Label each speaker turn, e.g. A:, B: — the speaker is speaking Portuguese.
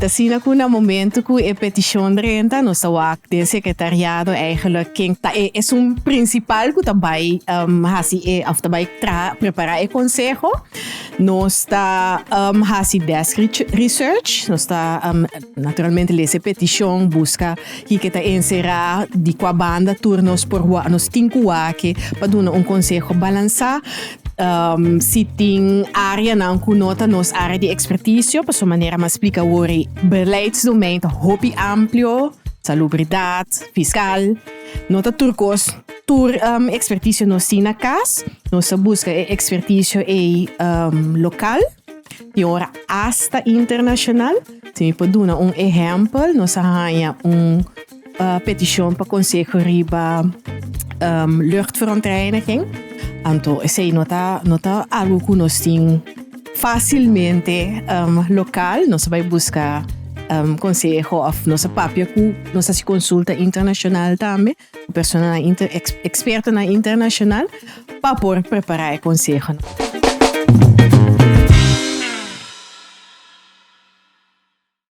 A: Assim na kuna momento que é petição renta, nós de secretariado eigenlijk quem tá é um principal que também hasi of também preparar o consejo. Nós está hasi desk research, nós está naturalmente lese petição busca que tá encerrar de qua banda turnos por nós cinco que para dar consejo balançar. Se tem área não conota nos área de expertise, para sua maneira me explica o beleidsdomein hobby amplo, salubridade, fiscal, nota turcos, expertise nos tem na casa, nós busca expertise local, e ora hasta internacional. Se me pode dar exemplo, nós arranha petição para consejo riba luchtverontreiniging. Então, esse nota algo que nós temos facilmente local, nós vai buscar consejo of nossa papia que nós se consulta internacional também, pessoa experta na internacional, para poder preparar o consejo.